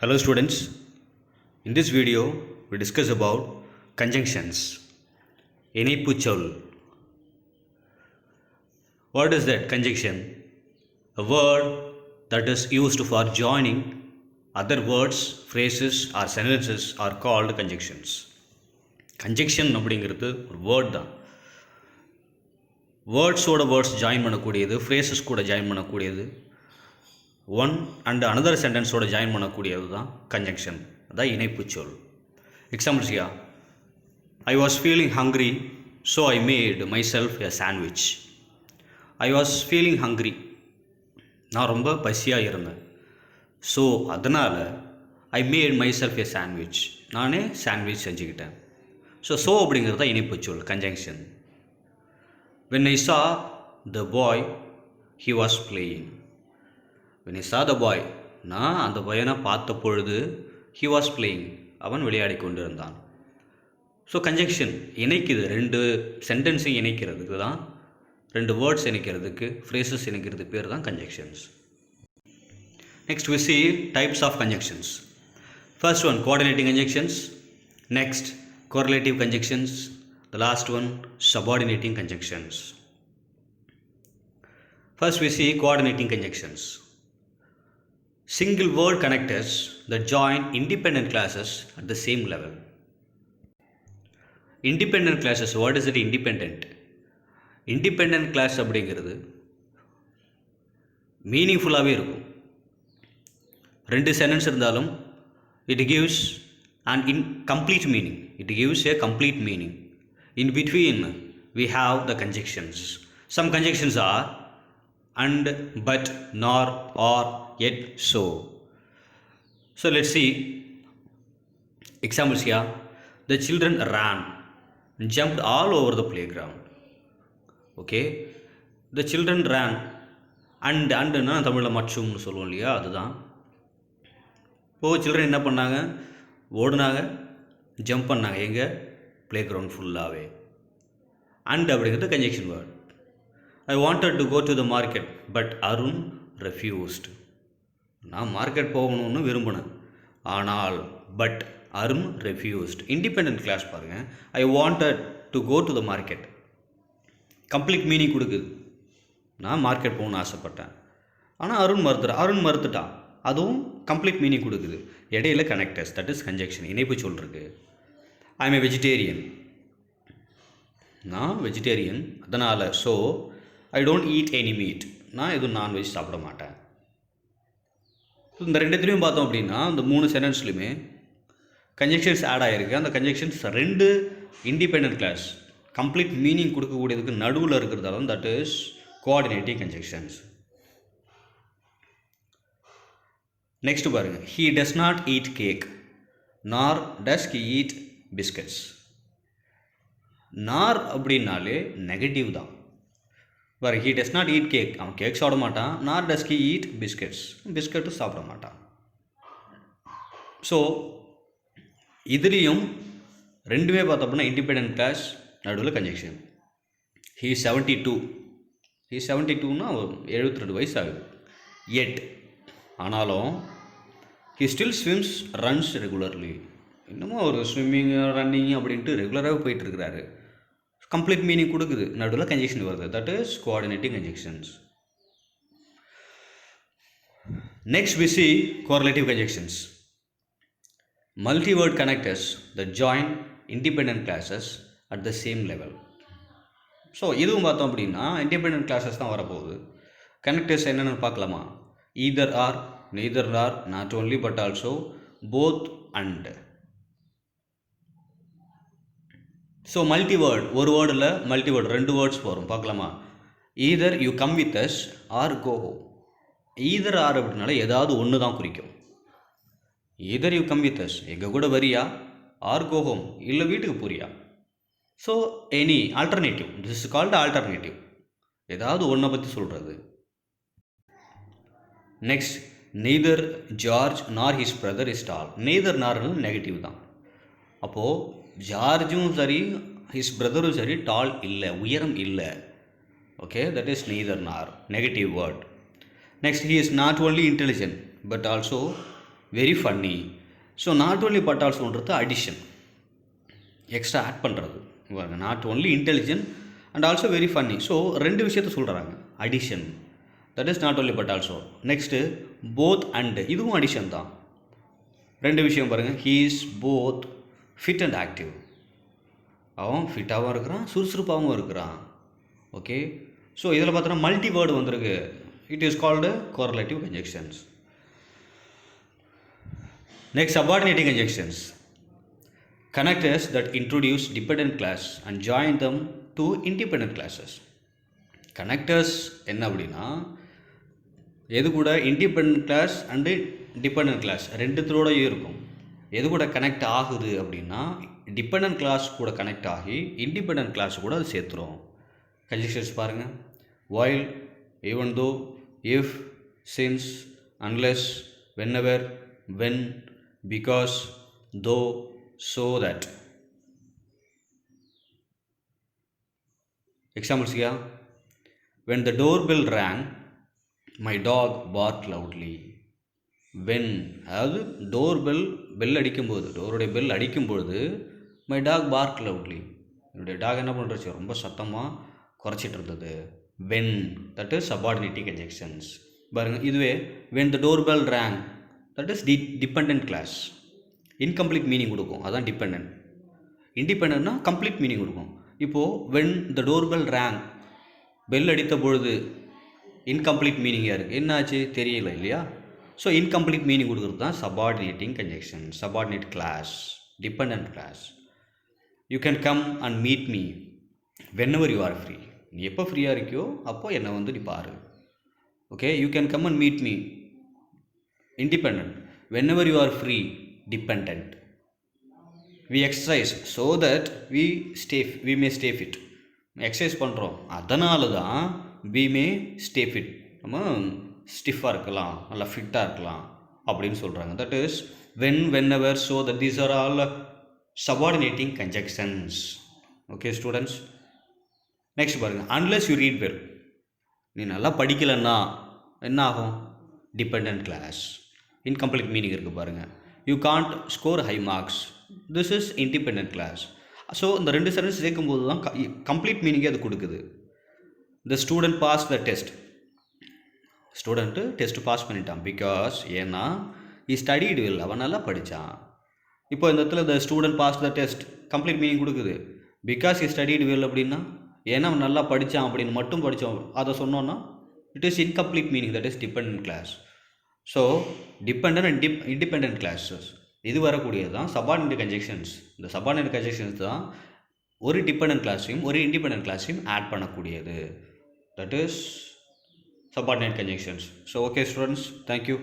Hello students, in this video we discuss about conjunctions. இணைப்புச்சொல். What is that conjunction? A word that is used for joining other words, phrases or sentences are called conjunctions. Conjunction அப்படிங்கிறது ஒரு word தான். வேர்ட்ஸோட words join பண்ணக்கூடியது, phrases கூட join பண்ணக்கூடியது, one and another சென்டென்ஸோட join பண்ணக்கூடியது தான் கன்ஜங்ஷன், அதான் இணைப்புச்சொல். எக்ஸாம்பிள்ஸ்யா, I was feeling hungry so I made myself a sandwich. I was feeling hungry, நான் ரொம்ப பசியாக இருந்தேன். ஸோ அதனால் I made myself a sandwich, நானே சாண்ட்விச் செஞ்சுக்கிட்டேன். ஸோ அப்படிங்கிறது தான் இணைப்புச்சொல், conjunction. when I saw the boy he was playing. when I saw the boy, நான் அந்த பையனை பார்த்த பொழுது he was playing, அவன் விளையாடி கொண்டிருந்தான். ஸோ கன்ஜங்ஷன் இணைக்குது, ரெண்டு சென்டென்ஸையும் இணைக்கிறதுக்கு தான், ரெண்டு வேர்ட்ஸ் இணைக்கிறதுக்கு, ஃப்ரேசஸ் இணைக்கிறதுக்கு பேர் தான் conjunctions. Next we see types of conjunctions. First one, coordinating conjunctions. Next, correlative conjunctions. The last one, subordinating conjunctions. First we see coordinating conjunctions. Single word connectors that join independent classes at the same level. Independent classes, what is it independent? Independent class அப்படிங்கிறது மீனிங்ஃபுல்லாகவே இருக்கும். ரெண்டு sentence இருந்தாலும் it gives an incomplete meaning. It gives a complete meaning. In between we have the conjunctions. Some conjunctions are and, but, nor, or, yet, so. So let's see examples here. The children ran and jumped all over the playground. Okay, the children ran and னா தமிழில் மற்றும்னு சொல்லுவோம் இல்லையா, அதுதான். Children என்ன பண்ணாங்க, ஓடுனாங்க, jump பண்ணாங்க, எங்கே, playground ஃபுல்லாகவே. அண்ட் அப்படிங்கிறது conjunction word. I wanted to go to the market but Arun refused. நான் மார்க்கெட் போகணும்னு விரும்பினேன், ஆனால் but Arun refused. Independent clause பாருங்கள். I wanted to go to the market complete meaning கொடுக்குது, நான் மார்க்கெட் போகணும்னு ஆசைப்பட்டேன், ஆனால் அருண் மறுத்துட்டான், அதுவும் கம்ப்ளீட் மீனிங் கொடுக்குது. இடையில கனெக்டர்ஸ், தட் இஸ் கன்ஜங்ஷன், இணைப்பு சொல்லிருக்கு. ஐ எம் ஏ வெஜிடேரியன், நான் வெஜிடேரியன், அதனால் so I don't eat any meet, நான் எதுவும் நான்வெஜ் சாப்பிட மாட்டேன். இந்த ரெண்டுத்துலேயும் பார்த்தோம் அப்படின்னா, இந்த மூணு சென்டென்ஸ்லையுமே கன்ஜங்ஷன்ஸ் ஆட் ஆகிருக்கு. அந்த கன்ஜங்ஷன்ஸ் ரெண்டு இண்டிபெண்ட் கிளாஸ் கம்ப்ளீட் மீனிங் கொடுக்கக்கூடியதுக்கு நடுவில் இருக்கிறதால that is coordinating conjunctions. Next பாருங்கள், he does not eat cake nor does he eat biscuits. நார் அப்படின்னாலே நெகட்டிவ் தான். வேறு he does not eat cake, அவன் கேக் சாப்பிட மாட்டான். நார் டஸ் ஹி ஈட் பிஸ்கட்ஸ், பிஸ்கட்டும் சாப்பிட மாட்டான். ஸோ இதுலேயும் ரெண்டுமே பார்த்தோம்னா இண்டிபெண்ட் கிளாஸ், நடுவில் கன்ஜங்ஷன். ஹீ 72, ஹீ 72னா 72 வயசு ஆகுது. எட் ஆனாலும் he still swims runs regularly, இன்னமும் அவர் ஸ்விம்மிங் ரன்னிங் அப்படின்ட்டு ரெகுலராக போயிட்டுருக்கிறாரு. கம்ப்ளீட் மீனிங் கொடுக்குது, நடுவில் கன்ஜங்ஷன் வருது, that is coordinating conjunctions. Next we see correlative conjunctions. Multi-word connectors that join independent classes at the same level. So இதுவும் பார்த்தோம் அப்படின்னா இண்டிபெண்ட் கிளாஸஸ் தான் வரப்போகுது. கனெக்டர்ஸ் என்னென்னு பார்க்கலாமா? either or, neither or, not only but also, both and. So multiword, ஒரு வேர்டில் multiword ரெண்டு வேர்ட்ஸ் வரும், பார்க்கலாமா? Either you come with us or go home. Either or அப்படின்னால ஏதாவது ஒன்று தான் குறிக்கும். Either you come with us, எங்கள் கூட வரியா, ஆர் கோ ஹோம், இல்லை வீட்டுக்கு போறியா. So any alternative, this is called alternative, ஏதாவது ஒன்றை பற்றி சொல்கிறது. Next, neither George nor his brother is tall. Neither நார்னு நெகட்டிவ் தான். அப்போது ஜார்ஜும் சரி ஹிஸ் பிரதரும் சரி டால் இல்லை, உயரம் இல்லை. Okay, that is neither nor, negative word. Next, he is not only intelligent but also very funny. So not only but ஆல்சோன்றது addition, extra add பண்ணுறது. Not only intelligent and also very funny. So ரெண்டு விஷயத்த சொல்கிறாங்க, addition, that is not only but also. Next both and, இதுவும் addition தான். ரெண்டு விஷயம் பாருங்கள், he is both fit and active. அவன் ஃபிட்டாகவும் இருக்கிறான், சுறுசுறுப்பாகவும் இருக்கிறான். ஓகே, ஸோ இதில் பார்த்தோன்னா மல்டி வேர்டு வந்திருக்கு. It is called correlative conjunctions. Next subordinating conjunctions. Connectors that introduce dependent class and join them to independent classes. Connectors என்ன அப்படின்னா, எது கூட independent clause and dependent clause ரெண்டுத்தோடையும் இருக்கும். எது கூட கனெக்ட் ஆகுது அப்படின்னா, டிபெண்டன்ட் கிளாஸ் கூட கனெக்ட் ஆகி இண்டிபெண்டன்ட் கிளாஸ் கூட அது சேர்த்துரும். கன்ஜெக்ஷன்ஸ் பாருங்கள், while, even though, if, since, unless, whenever, when, because, though, so that. Examples here. When the doorbell rang, my dog barked loudly. When, அதாவது டோர்பெல் பெல் அடிக்கும்போது, டோருடைய bell அடிக்கும்பொழுது மை டாக் பார்க் லவுட்லி, என்னுடைய dog என்ன பண்ணுறச்சு, ரொம்ப சத்தமாக குறைச்சிட்டு இருந்தது. When, that is subordinating conjunctions. பாருங்கள், இதுவே when the doorbell rang, that is dependent clause, incomplete meaning கொடுக்கும், அதான் டிபெண்டன்ட். இண்டிபெண்டன்ட்னா கம்ப்ளீட் மீனிங் கொடுக்கும். இப்போது when the doorbell rang, bell அடித்த பொழுது இன்கம்ப்ளீட் மீனிங்காக இருக்குது, என்னாச்சு தெரியல இல்லையா? ஸோ இன்கம்ப்ளீட் மீனிங் கொடுக்குறது தான் subordinating conjunction, subordinate clause, dependent class. You can come and meet me whenever you are free. நீ எப்போ ஃப்ரீயாக இருக்கியோ அப்போது என்னை வந்து நீ பாரு. Okay, you can come and meet me independent, whenever you are free dependent. We exercise so that we may stay fit. Exercise பண்ணுறோம், அதனால தான் we may stay fit, நம்ம ஸ்டிஃபாக இருக்கலாம், நல்லா ஃபிட்டாக இருக்கலாம் அப்படின்னு சொல்கிறாங்க. That is when, whenever, so that, these are all subordinating conjunctions. Okay students, next பாருங்கள், unless you read well. நீ நல்லா படிக்கலைன்னா என்ன ஆகும்? டிபெண்டன்ட் கிளாஸ், இன்கம்ப்ளீட் மீனிங் இருக்குது பாருங்கள். You can't score high marks, this is independent class. So இந்த ரெண்டு sentence சேர்க்கும்போது தான் கம்ப்ளீட் மீனிங்கே அது கொடுக்குது. The student passed the test. Student test pass பண்ணிட்டான், பிகாஸ் ஏன்னா he studied well, அவன் நல்லா படித்தான். இப்போ இந்த இடத்துல the student passed the test complete meaning கொடுக்குது. பிகாஸ் he studied well அப்படின்னா ஏன்னா அவன் நல்லா படித்தான் அப்படின்னு மட்டும் படித்தான் அதை சொன்னோன்னா it is incomplete meaning, that is dependent class. So dependent and independent classes இது வரக்கூடியது தான் சபார்டினேட் கன்ஜெக்ஷன்ஸ். இந்த சபார்டினேட் கன்ஜெக்ஷன்ஸ் தான் ஒரு டிபெண்டன்ட் கிளாஸையும் ஒரு இண்டிபெண்டன்ட் கிளாஸையும் ஆட் பண்ணக்கூடியது. That is subordinate conjunctions. So okay students, thank you.